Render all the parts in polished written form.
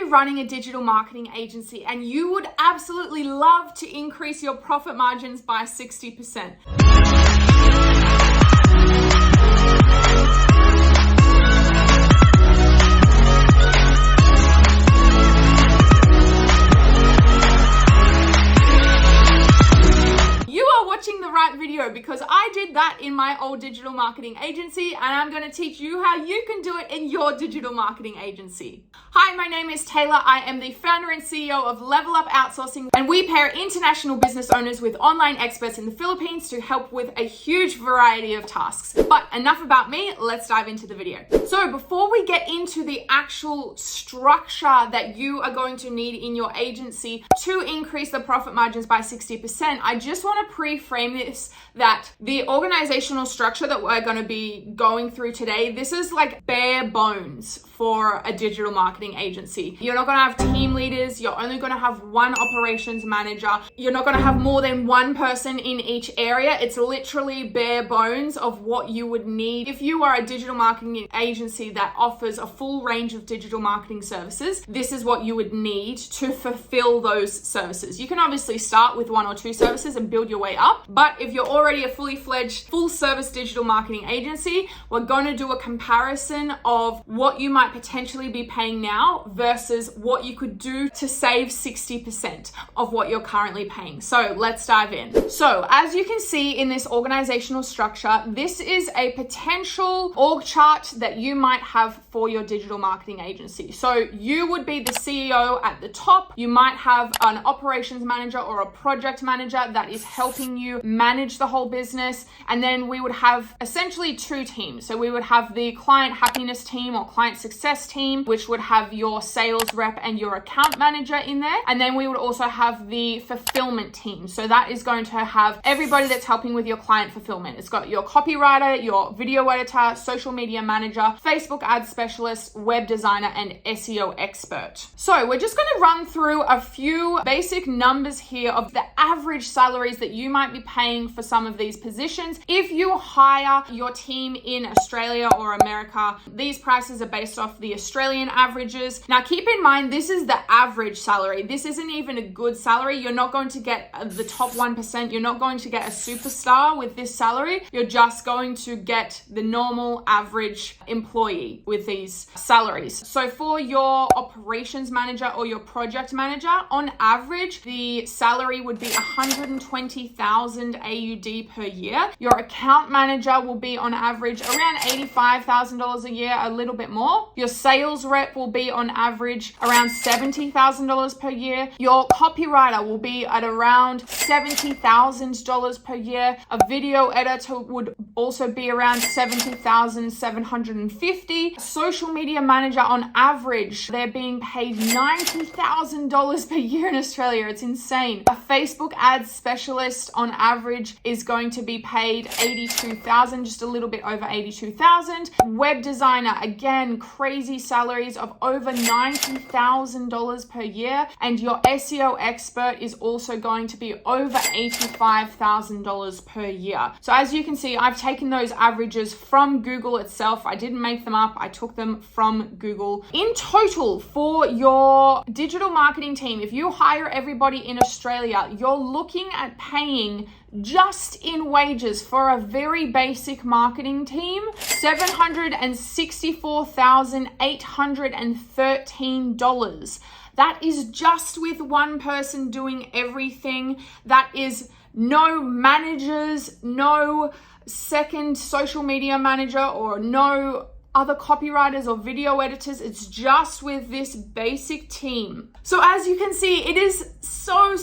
currently running a digital marketing agency and you would absolutely love to increase your profit margins by 60%. Watching the right video, because I did that in my old digital marketing agency and I'm going to teach you how you can do it in your digital marketing agency. Hi, my name is Taylor. I am the founder and CEO of Level Up Outsourcing, and we pair international business owners with online experts in the Philippines to help with a huge variety of tasks. But enough about me, let's dive into the video. So before we get into the actual structure that you are going to need in your agency to increase the profit margins by 60%, I just want to pre-frame this that the organizational structure that we're going to be going through today, this is like bare bones for a digital marketing agency. You're not going to have team leaders. You're only going to have one operations manager. You're not going to have more than one person in each area. It's literally bare bones of what you would need. If you are a digital marketing agency that offers a full range of digital marketing services, this is what you would need to fulfill those services. You can obviously start with one or two services and build your way up. But if you're already a fully fledged, full service digital marketing agency, we're going to do a comparison of what you might potentially be paying now versus what you could do to save 60% of what you're currently paying. So let's dive in. So as you can see in this organizational structure, this is a potential org chart that you might have for your digital marketing agency. So you would be the CEO at the top. You might have an operations manager or a project manager that is helping you manage the whole business. And then we would have essentially two teams. So we would have the client happiness team or client success team, which would have your sales rep and your account manager in there. And then we would also have the fulfillment team. So that is going to have everybody that's helping with your client fulfillment. It's got your copywriter, your video editor, social media manager, Facebook ad specialist, web designer, and SEO expert. So we're just going to run through a few basic numbers here of the average salaries that you might be paying for some of these positions. If you hire your team in Australia or America, these prices are based off the Australian averages. Now keep in mind, this is the average salary. This isn't even a good salary. You're not going to get the top 1%. You're not going to get a superstar with this salary. You're just going to get the normal average employee with these salaries. So for your operations manager or your project manager, on average, the salary would be 120,000 AUD per year. Your account manager will be on average around $85,000 a year, a little bit more. Your sales rep will be on average around $70,000 per year. Your copywriter will be at around $70,000 per year. A video editor would also be around $70,750. Social media manager on average, they're being paid $90,000 per year in Australia. It's insane. A Facebook ad specialist on average is going to be paid $82,000, just a little bit over $82,000. Web designer, again, crazy salaries of over $90,000 per year. And your SEO expert is also going to be over $85,000 per year. So as you can see, I've taken those averages from Google itself. I didn't make them up. I took them from Google. In total, for your digital marketing team, if you hire everybody in Australia, you're looking at paying just in wages for a very basic marketing team, $764,813. That is just with one person doing everything. That is no managers, no second social media manager, or no other copywriters or video editors. It's just with this basic team. So as you can see, it is so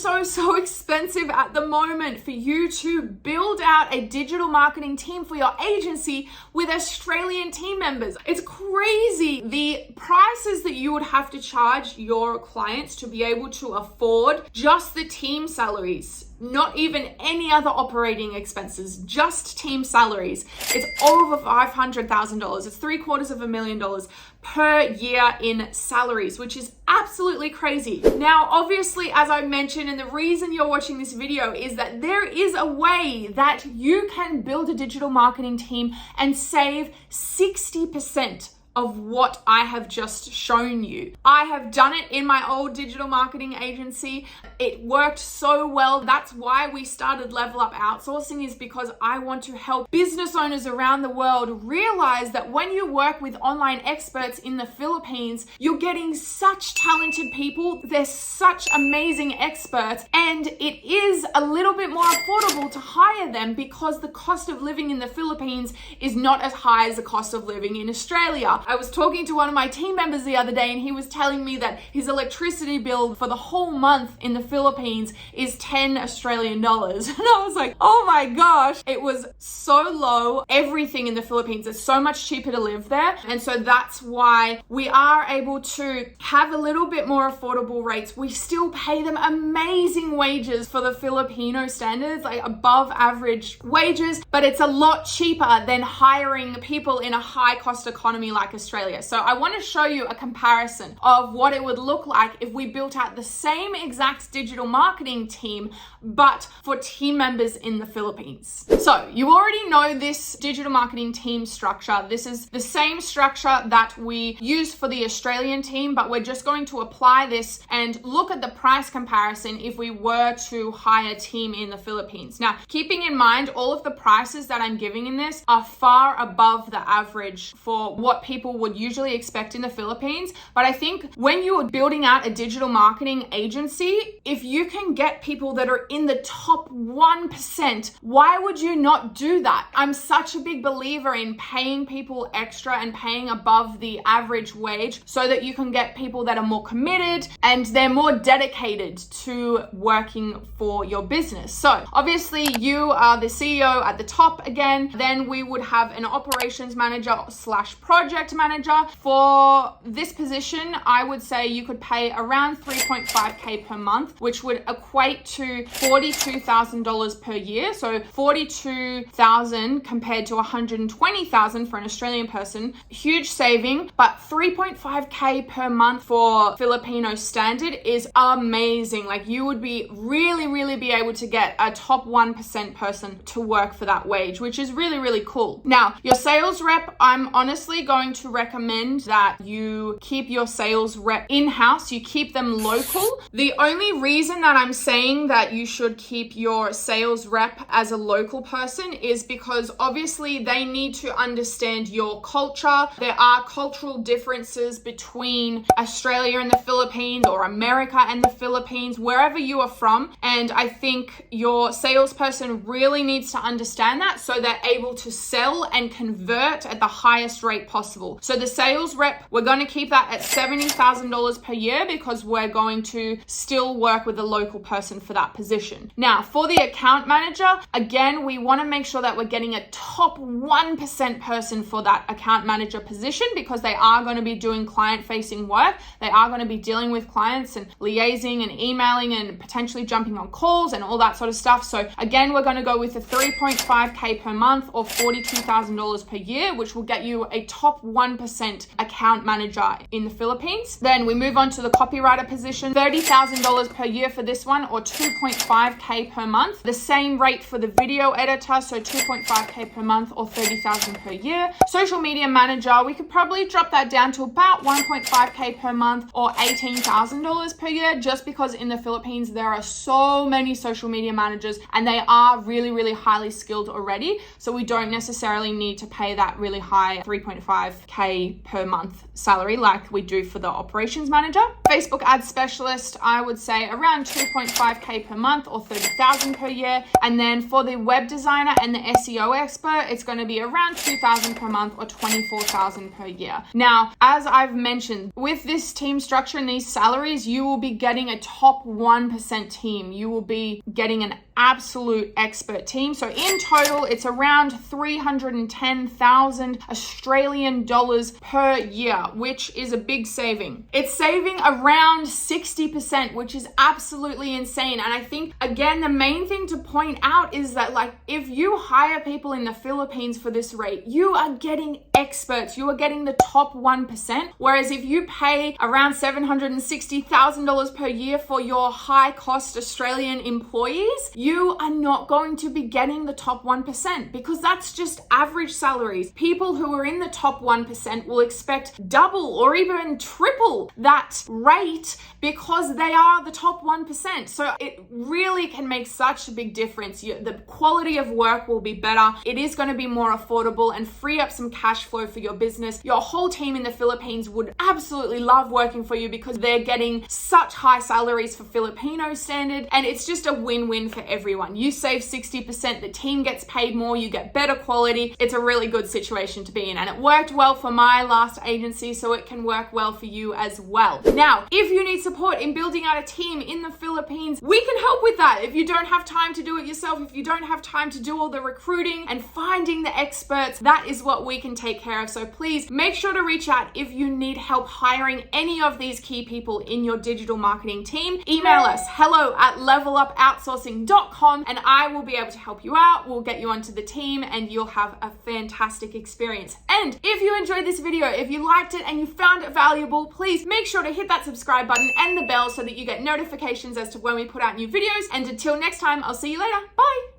expensive at the moment for you to build out a digital marketing team for your agency with Australian team members. It's crazy the prices that you would have to charge your clients to be able to afford just the team salaries. Not even any other operating expenses, just team salaries. It's over $500,000. It's $750,000 per year in salaries, which is absolutely crazy. Now, obviously, as I mentioned, and the reason you're watching this video is that there is a way that you can build a digital marketing team and save 60% of what I have just shown you. I have done it in my old digital marketing agency. It worked so well. That's why we started Level Up Outsourcing, is because I want to help business owners around the world realize that when you work with online experts in the Philippines, you're getting such talented people. They're such amazing experts, and it is a little bit more affordable to hire them because the cost of living in the Philippines is not as high as the cost of living in Australia. I was talking to one of my team members the other day, and he was telling me that his electricity bill for the whole month in the Philippines is 10 Australian dollars. And I was like, oh my gosh, it was so low. Everything in the Philippines is so much cheaper to live there. And so that's why we are able to have a little bit more affordable rates. We still pay them amazing wages for the Filipino standards, like above average wages, but it's a lot cheaper than hiring people in a high cost economy like Australia. So I want to show you a comparison of what it would look like if we built out the same exact digital marketing team, but for team members in the Philippines. So you already know this digital marketing team structure. This is the same structure that we use for the Australian team, but we're just going to apply this and look at the price comparison if we were to hire a team in the Philippines. Now, keeping in mind, all of the prices that I'm giving in this are far above the average for what people would usually expect in the Philippines. But I think when you are building out a digital marketing agency, if you can get people that are in the top 1%, why would you not do that? I'm such a big believer in paying people extra and paying above the average wage so that you can get people that are more committed and they're more dedicated to working for your business. So obviously you are the CEO at the top again. Then we would have an operations manager / project manager. For this position, I would say you could pay around 3.5K per month, which would equate to $42,000 per year. So 42,000 compared to 120,000 for an Australian person, huge saving. But 3.5K per month for Filipino standard is amazing. Like, you would be really be able to get a top 1% person to work for that wage, which is really cool. Now, your sales rep, I'm honestly going to recommend that you keep your sales rep in-house. You keep them local. The only reason that I'm saying that you should keep your sales rep as a local person is because obviously they need to understand your culture. There are cultural differences between Australia and the Philippines, or America and the Philippines, wherever you are from. And I think your salesperson really needs to understand that so they're able to sell and convert at the highest rate possible. So the sales rep, we're going to keep that at $70,000 per year because we're going to still work with a local person for that position. Now, for the account manager, again, we want to make sure that we're getting a top 1% person for that account manager position because they are going to be doing client-facing work. They are going to be dealing with clients and liaising and emailing and potentially jumping on calls and all that sort of stuff. So again, we're going to go with a 3.5K per month or $42,000 per year, which will get you a top 1% account manager in the Philippines. Then we move on to the copywriter position, $30,000 per year for this one, or 2.5K per month. The same rate for the video editor, so 2.5K per month or $30,000 per year. Social media manager, we could probably drop that down to about 1.5K per month or $18,000 per year, just because in the Philippines there are so many social media managers and they are really highly skilled already. So we don't necessarily need to pay that really high 3.5K per month salary like we do for the operations manager. Facebook ad specialist, I would say around 2.5K per month or $30,000 per year. And then for the web designer and the SEO expert, it's going to be around $2,000 per month or $24,000 per year. Now, as I've mentioned, with this team structure and these salaries, you will be getting a top 1% team. You will be getting an absolute expert team. So in total, it's around 310,000 Australian dollars per year, which is a big saving. It's saving around 60%, which is absolutely insane. And I think, again, the main thing to point out is that, like, if you hire people in the Philippines for this rate, you are getting experts. You are getting the top 1%. Whereas if you pay around $760,000 per year for your high cost Australian employees, you you are not going to be getting the top 1% because that's just average salaries. People who are in the top 1% will expect double or even triple that rate because they are the top 1%. So it really can make such a big difference. The quality of work will be better. It is going to be more affordable and free up some cash flow for your business. Your whole team in the Philippines would absolutely love working for you because they're getting such high salaries for Filipino standard, and it's just a win-win for everyone. You save 60%, the team gets paid more, you get better quality. It's a really good situation to be in, and it worked well for my last agency, so it can work well for you as well. Now, if you need support in building out a team in the Philippines, we can help with that. If you don't have time to do it yourself, if you don't have time to do all the recruiting and finding the experts, that is what we can take care of. So please make sure to reach out if you need help hiring any of these key people in your digital marketing team. Email us hello@levelupoutsourcing.com and I will be able to help you out. We'll get you onto the team and you'll have a fantastic experience. And if you enjoyed this video, if you liked it and you found it valuable, please make sure to hit that subscribe button and the bell so that you get notifications as to when we put out new videos. And until next time, I'll see you later. Bye.